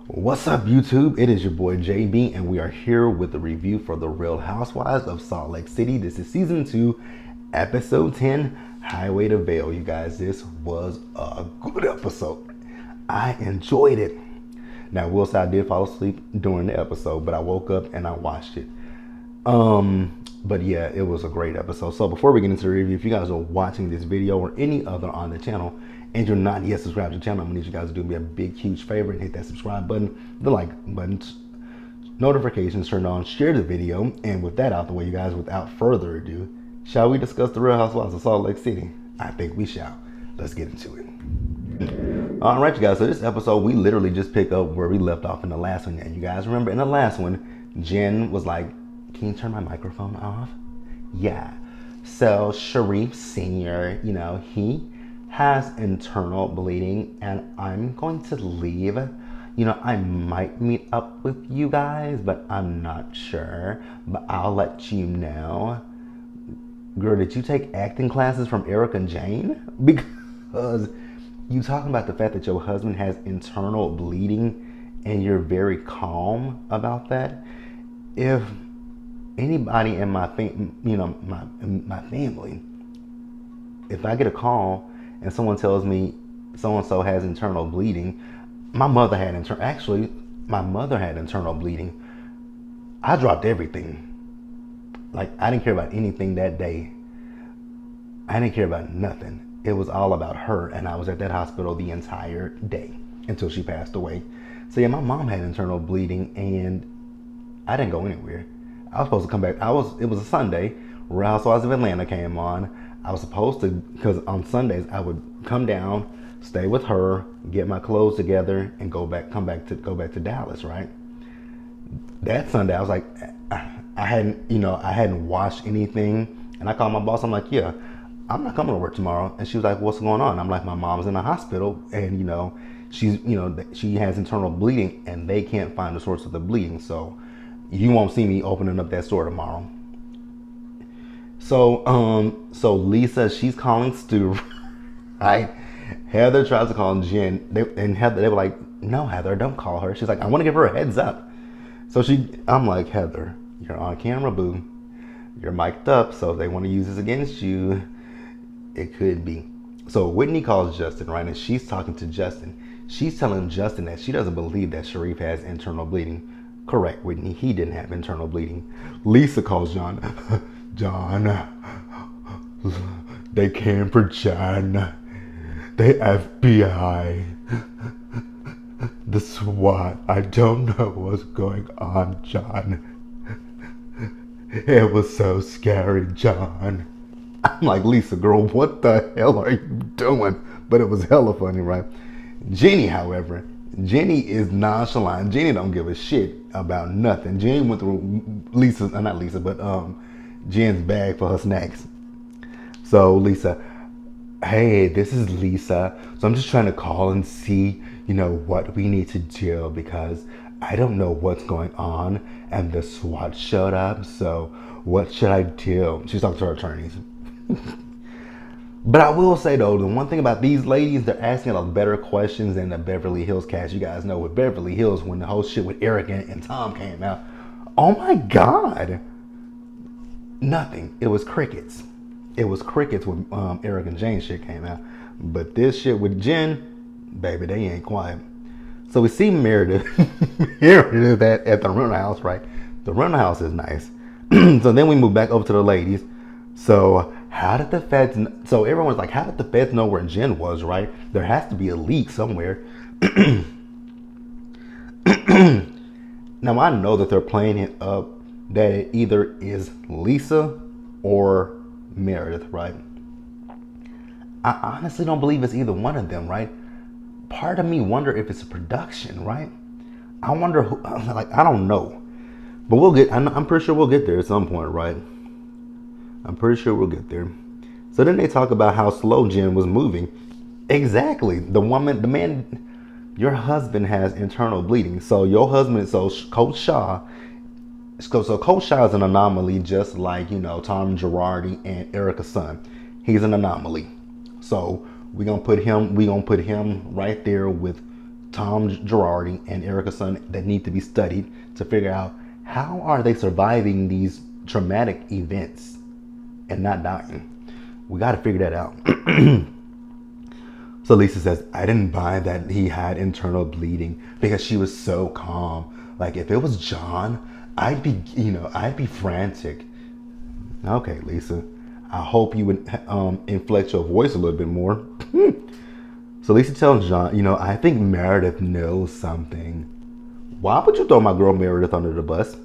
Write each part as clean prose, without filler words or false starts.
What's up, YouTube? It is your boy JB, and we are here with the review for the Real Housewives of Salt Lake City. This is season 2, episode 10, Highway to Vail. You guys, this was a good episode. I enjoyed it. Now, will say I did fall asleep during the episode, but I woke up and I watched it. But yeah, it was a great episode. So before we get into the review, if you guys are watching this video or any other on the channel and you're not yet subscribed to the channel, I'm gonna need you guys to do me a big, huge favor and hit that subscribe button, the like button, notifications turned on, share the video. And with that out the way, you guys, without further ado, shall we discuss the Real Housewives of Salt Lake City? I think we shall. Let's get into it. All right, you guys, so this episode, we literally just pick up where we left off in the last one. And you guys remember in the last one, Jen was like, can you turn my microphone off? Yeah. So Sharif Sr., he has internal bleeding and I'm going to leave. I might meet up with you guys, but I'm not sure. But I'll let you know. Girl, did you take acting classes from Eric and Jane? Because you talking about the fact that your husband has internal bleeding and you're very calm about that. If anybody in my my family, if I get a call and someone tells me so-and-so has internal bleeding, my mother had internal bleeding. I dropped everything. Like, I didn't care about anything that day. I didn't care about nothing. It was all about her, and I was at that hospital the entire day until she passed away. So yeah, my mom had internal bleeding and I didn't go anywhere. I was supposed to come back. It was a Sunday. Real Housewives of Atlanta came on. I was supposed to, because on Sundays I would come down, stay with her, get my clothes together, and go back to Dallas, right? That Sunday I was like, I hadn't washed anything, and I called my boss. I'm like, yeah, I'm not coming to work tomorrow. And she was like, what's going on? I'm like, my mom's in the hospital, and she has internal bleeding, and they can't find the source of the bleeding, so you won't see me opening up that store tomorrow. So Lisa, she's calling Stu, right? Heather tries to call Jen, they were like, no, Heather, don't call her. She's like, I want to give her a heads up. So I'm like, Heather, you're on camera, boo. You're mic'd up, so if they want to use this against you, it could be. So Whitney calls Justin, right? And she's talking to Justin. She's telling Justin that she doesn't believe that Sharif has internal bleeding. Correct, Whitney. He didn't have internal bleeding. Lisa calls John. John, they came for John. The FBI, the SWAT. I don't know what's going on, John. It was so scary, John. I'm like, Lisa, girl, what the hell are you doing? But it was hella funny, right? Jenny, however, Jenny is nonchalant. Jenny don't give a shit about nothing. Jenny went through Jen's bag for her snacks. So Lisa, hey, this is Lisa. So I'm just trying to call and see, what we need to do because I don't know what's going on and the SWAT showed up. So what should I do? She's talking to her attorneys. But I will say though, the one thing about these ladies, they're asking a lot better questions than the Beverly Hills cast. You guys know with Beverly Hills, when the whole shit with Eric and Tom came out, oh my God, nothing. It was crickets. It was crickets when Eric and Jane shit came out. But this shit with Jen, baby, they ain't quiet. So we see Meredith, Meredith at the rental house, right? The rental house is nice. So then we move back over to the ladies. So how did the feds, so everyone's like, how did the feds know where Jen was, right? There has to be a leak somewhere. Now I know that they're playing it up that it either is Lisa or Meredith, right? I honestly don't believe it's either one of them, right? Part of me wonder if it's a production, right? I wonder who, I don't know. But I'm pretty sure we'll get there at some point, right? I'm pretty sure we'll get there. So then they talk about how slow Jen was moving. Exactly. The man, your husband has internal bleeding. So your husband, Coach Shaw, so Coach Shaw is an anomaly just like, Tom Girardi and Erica's son. He's an anomaly. So we're gonna put him right there with Tom Girardi and Erica's son that need to be studied to figure out how are they surviving these traumatic events and not dying. We got to figure that out. So Lisa says, I didn't buy that he had internal bleeding because she was so calm. Like if it was John, I'd be frantic. Okay, Lisa, I hope you would inflect your voice a little bit more. So Lisa tells John, I think Meredith knows something. Why would you throw my girl Meredith under the bus?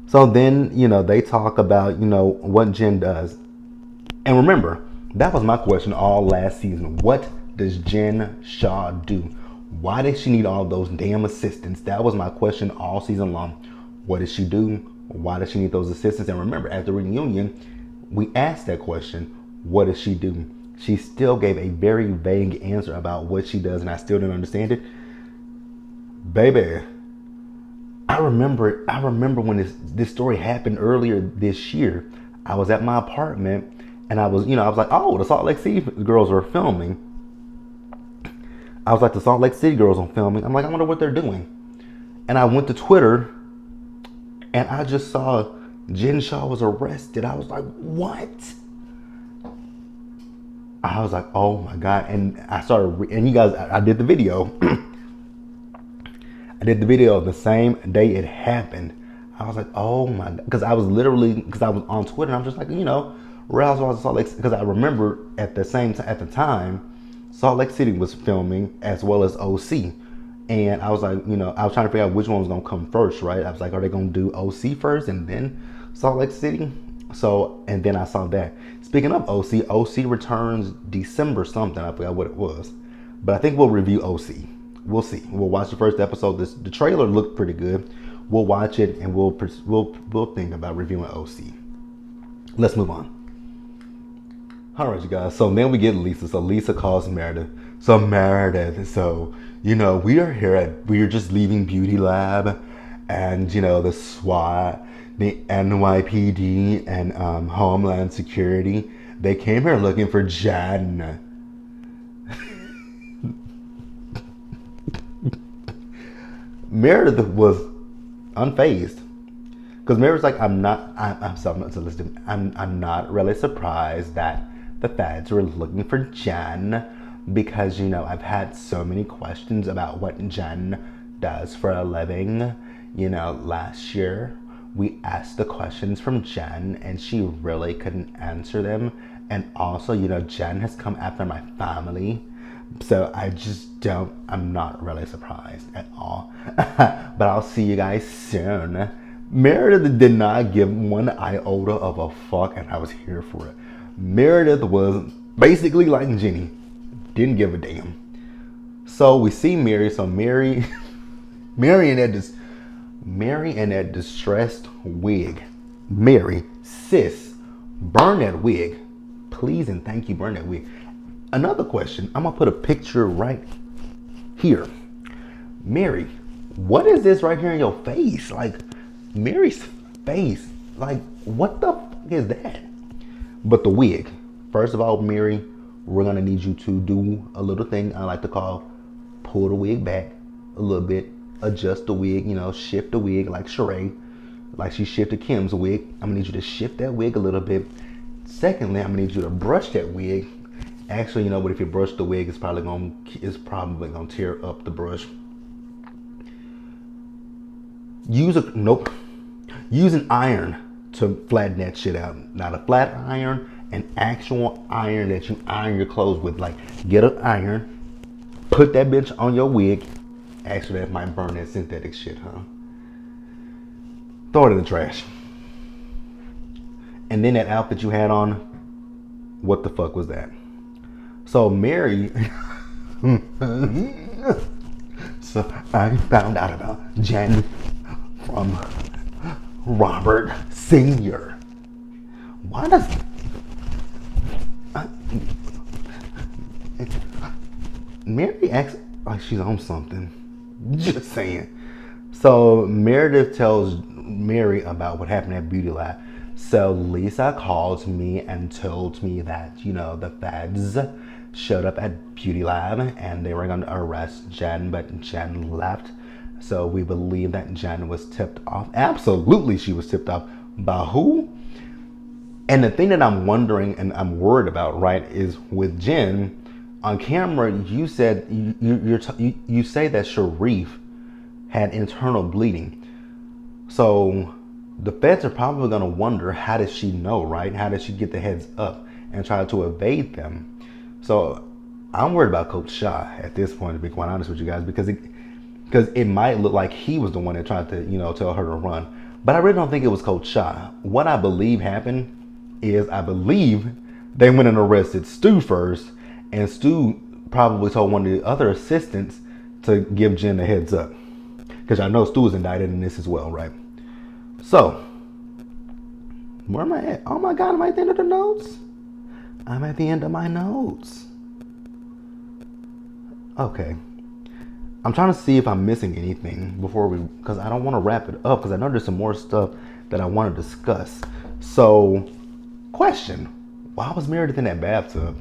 So then, they talk about, what Jen does. And remember, that was my question all last season. What does Jen Shah do? Why does she need all those damn assistants? That was my question all season long. What does she do? Why does she need those assistants? And remember, at the reunion, we asked that question. What does she do? She still gave a very vague answer about what she does, and I still didn't understand it. Baby, I remember when this story happened earlier this year. I was at my apartment, and I was like, oh, the Salt Lake City girls are filming. I was like, the Salt Lake City girls are filming. I'm like, I wonder what they're doing. And I went to Twitter, and I just saw Jen Shah was arrested. I was like, what? I was like, oh my God. And I started, and you guys, I did the video. I did the video the same day it happened. I was like, oh my God. Because I was on Twitter, and I'm just like, Real Housewives of Salt Lake, because I remember at the time, Salt Lake City was filming as well as OC. And I was like, I was trying to figure out which one was going to come first, right? I was like, are they going to do OC first and then Salt Lake City? So, and then I saw that. Speaking of OC returns December something. I forgot what it was. But I think we'll review OC. We'll see. We'll watch the first episode. The trailer looked pretty good. We'll watch it and we'll think about reviewing OC. Let's move on. All right, you guys. So then we get Lisa. So Lisa calls Meredith. So Meredith, we are just leaving Beauty Lab, and the SWAT, the NYPD, and Homeland Security, they came here looking for Jen. Meredith was unfazed, because Meredith's like, I'm not really surprised that the feds were looking for Jen, because I've had so many questions about what Jen does for a living. Last year we asked the questions from Jen and she really couldn't answer them, and also Jen has come after my family, so I'm not really surprised at all. But I'll see you guys soon. Meredith did not give one iota of a fuck, and I was here for it. Meredith was basically like Jenny. Didn't give a damn. So we see Mary. So Mary in that distressed wig. Mary, sis, burn that wig. Please and thank you, burn that wig. Another question. I'm going to put a picture right here. Mary, what is this right here in your face? Like, Mary's face. Like, what the fuck is that? But the wig. First of all, Mary, we're going to need you to do a little thing I like to call pull the wig back a little bit, adjust the wig, shift the wig like Sheree, like she shifted Kim's wig. I'm going to need you to shift that wig a little bit. Secondly, I'm going to need you to brush that wig. Actually, but if you brush the wig, it's probably going to tear up the brush. Use an iron to flatten that shit out. Not a flat iron, an actual iron that you iron your clothes with. Like, get an iron, put that bitch on your wig. Actually, that might burn that synthetic shit, huh? Throw it in the trash. And then that outfit you had on, what the fuck was that? So Mary, so I found out about Jen from Robert Sr. Why does Mary acts like she's on something? Just saying. So Meredith tells Mary about what happened at Beauty Lab. So Lisa called me and told me that, the feds, showed up at Beauty Lab and they were going to arrest Jen, but Jen left. So we believe that Jen was tipped off. Absolutely, she was tipped off. By who? And the thing that I'm wondering and I'm worried about, right, is with Jen on camera. You said you say that Sharif had internal bleeding. So the feds are probably going to wonder, how does she know, right? How did she get the heads up and try to evade them? So I'm worried about Coach Shaw at this point, to be quite honest with you guys, because it might look like he was the one that tried to, tell her to run. But I really don't think it was Coach Shaw. What I believe happened is, I believe they went and arrested Stu first, and Stu probably told one of the other assistants to give Jen a heads up. Because I know Stu was indicted in this as well, right? So, where am I at? Oh my God, am I at the end of the notes? I'm at the end of my notes. Okay. I'm trying to see if I'm missing anything because I don't want to wrap it up, because I know there's some more stuff that I want to discuss. So, question. Why was Meredith in that bathtub?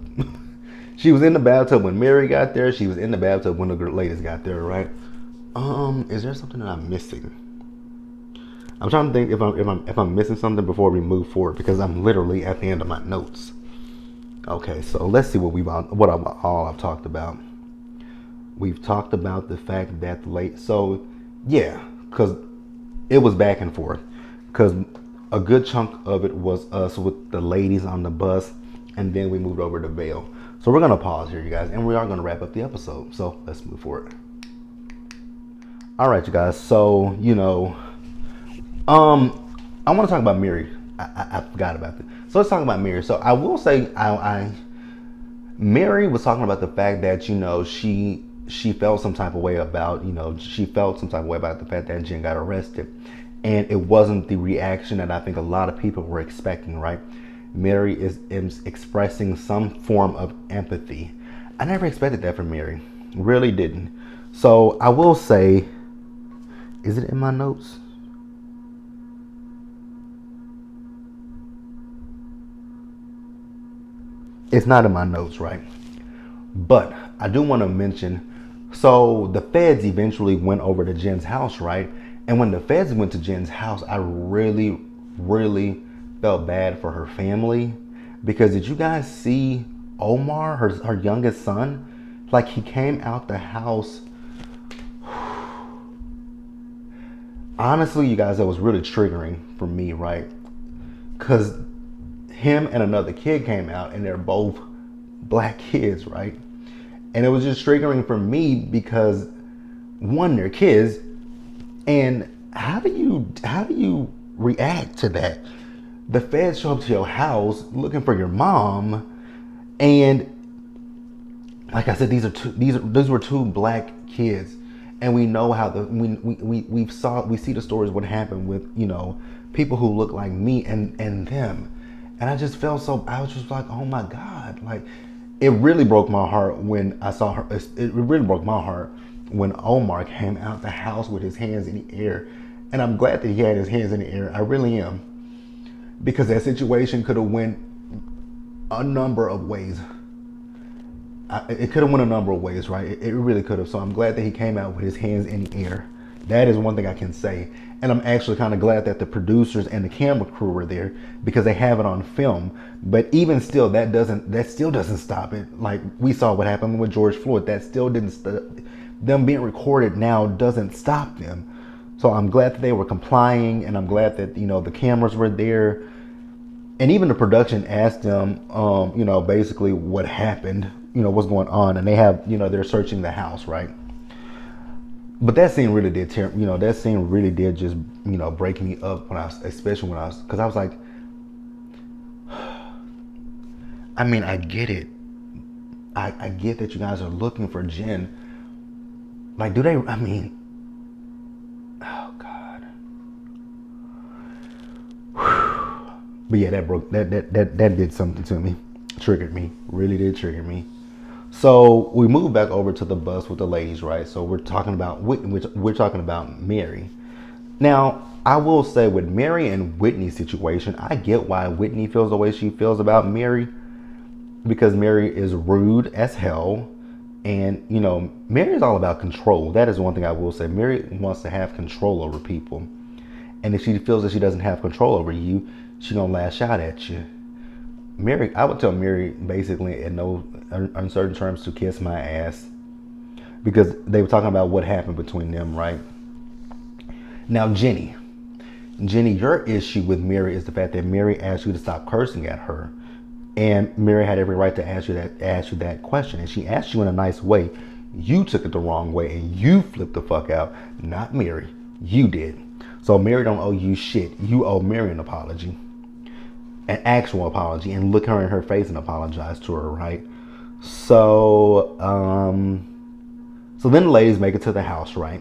She was in the bathtub when Mary got there. She was in the bathtub when the ladies got there, right? Is there something that I'm missing? I'm trying to think if I'm missing something before we move forward, because I'm literally at the end of my notes. Okay, so let's see what I've talked about. We've talked about the fact that so yeah, because it was back and forth, because a good chunk of it was us with the ladies on the bus, and then we moved over to Vail. So we're gonna pause here, you guys, and we are gonna wrap up the episode. So let's move forward. All right, you guys. So I want to talk about Mary. I forgot about that. So let's talk about Mary. So I will say, Mary was talking about the fact that she felt some type of way about the fact that Jen got arrested, and it wasn't the reaction that I think a lot of people were expecting. Right? Mary is expressing some form of empathy. I never expected that from Mary. Really didn't. So I will say, is it in my notes? It's not in my notes, right? But I do want to mention, so the feds eventually went over to Jen's house, right? And when the feds went to Jen's house, I really, really felt bad for her family. Because did you guys see Omar, her youngest son? Like, he came out the house. Honestly, you guys, that was really triggering for me, right? Because him and another kid came out, and they're both black kids, right? And it was just triggering for me because, one, they're kids, and how do you react to that? The feds show up to your house looking for your mom, and like I said, these were two black kids, and we know how we see the stories what happened with people who look like me and them. And I just felt I was just like, oh my God. Like, it really broke my heart when I saw her. It really broke my heart when Omar came out the house with his hands in the air. And I'm glad that he had his hands in the air. I really am. Because that situation could have went a number of ways. It could have went a number of ways, right? It really could have. So I'm glad that he came out with his hands in the air. That is one thing I can say. And I'm actually kind of glad that the producers and the camera crew were there, because they have it on film. But even still, that still doesn't stop it. Like, we saw what happened with George Floyd. That still didn't stop. Them being recorded now doesn't stop them. So I'm glad that they were complying, and I'm glad that the cameras were there. And even the production asked them, basically what happened, what's going on, and they have, they're searching the house, right? But that scene really did just, break me up because I was like, I mean, I get it. I get that you guys are looking for Jen. Like, do they, oh God. But yeah, that did something to me. Triggered me. Really did trigger me. So we moved back over to the bus with the ladies, right? So we're talking about Mary. Now, I will say, with Mary and Whitney's situation, I get why Whitney feels the way she feels about Mary, because Mary is rude as hell. And, you know, Mary is all about control. That is one thing I will say. Mary wants to have control over people. And if she feels that she doesn't have control over you, she's going to lash out at you. Mary, I would tell Mary basically in no uncertain terms to kiss my ass. Because they were talking about what happened between them, right? Now, Jenny, your issue with Mary is the fact that Mary asked you to stop cursing at her. And Mary had every right to ask you that question. And she asked you in a nice way. You took it the wrong way and you flipped the fuck out. Not Mary. You did. So Mary don't owe you shit. You owe Mary an apology. An actual apology. And look her in her face and apologize to her, right? So, so then the ladies make it to the house, right?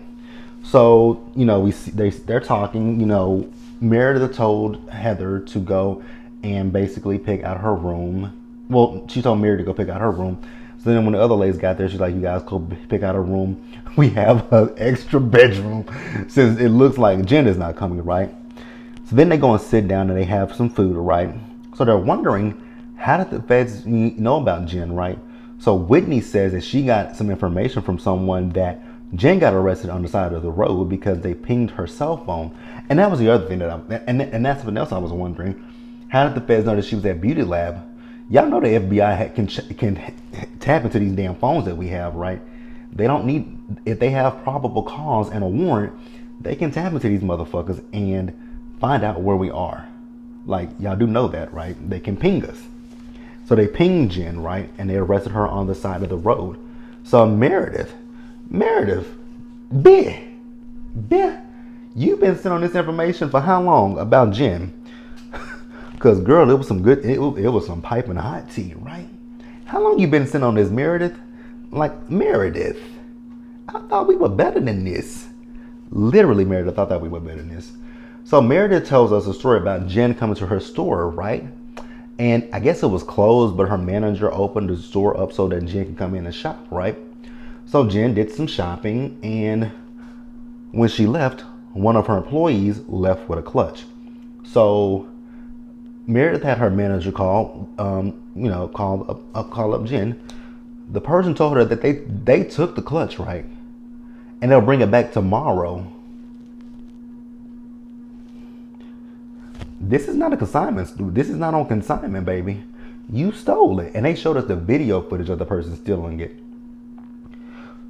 So, you know, they're talking, you know, Meredith told Heather to go and basically pick out her room. Well, she told Mary to go pick out her room. So then when the other ladies got there, she's like, you guys go pick out a room. We have an extra bedroom since it looks like Jen is not coming, right? So then they go and sit down and they have some food, right? So they're wondering, how did the feds know about Jen, right? So Whitney says that she got some information from someone that Jen got arrested on the side of the road because they pinged her cell phone. And that was the other thing that and that's what else I was wondering. How did the feds know that she was at Beauty Lab? Y'all know the FBI can tap into these damn phones that we have, right? They don't need, if they have probable cause and a warrant, they can tap into these motherfuckers and find out where we are. Like, y'all do know that, right? They can ping us. So they pinged Jen, right? And they arrested her on the side of the road. So Meredith, you've been sitting on this information for how long about Jen? Because, girl, it was some good, it was some piping hot tea, right? How long you been sitting on this, Meredith? Like, Meredith, I thought we were better than this. Literally, Meredith, I thought we were better than this. So Meredith tells us a story about Jen coming to her store, right? And I guess it was closed, but her manager opened the store up so that Jen could come in and shop, right? So Jen did some shopping, and when she left, one of her employees left with a clutch. So Meredith had her manager call up Jen. The person told her that they took the clutch, right? And they'll bring it back tomorrow. This is not a consignment. This is not on consignment, baby. You stole it. And they showed us the video footage of the person stealing it.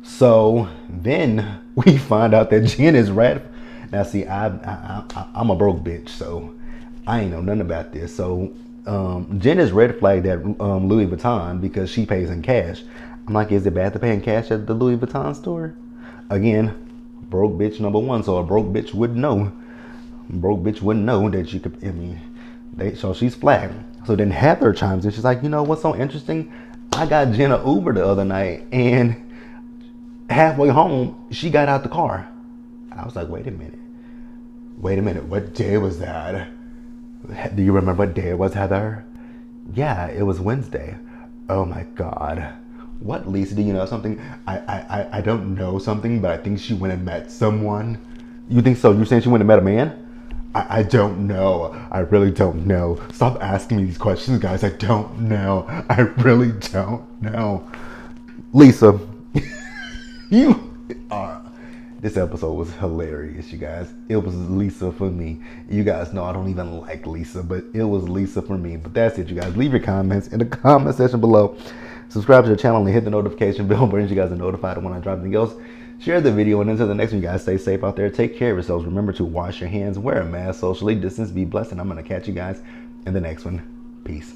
So then we find out that Jen is red. Now see, I'm a broke bitch, so I ain't know nothing about this. So Jen is red flagged at Louis Vuitton because she pays in cash. I'm like, is it bad to pay in cash at the Louis Vuitton store? Again, broke bitch number one, so a broke bitch wouldn't know. Broke bitch wouldn't know that you could, so she's flagged. So then Heather chimes in. She's like, you know what's so interesting? I got Jen an Uber the other night, and halfway home, she got out the car. I was like, wait a minute, what day was that? Do you remember what day it was, Heather? Yeah, it was Wednesday. Oh my God. What, Lisa, do you know something? I don't know something, but I think she went and met someone. You think so? You're saying she went and met a man? I don't know. I really don't know. Stop asking me these questions, guys. I don't know. I really don't know. Lisa, this episode was hilarious, you guys. It was Lisa for me. You guys know I don't even like Lisa, but it was Lisa for me. But that's it, you guys. Leave your comments in the comment section below. Subscribe to the channel and hit the notification bell button so you guys are notified when I drop anything else. Share the video, and until the next one, you guys, stay safe out there. Take care of yourselves. Remember to wash your hands, wear a mask, socially distance, be blessed, and I'm going to catch you guys in the next one. Peace.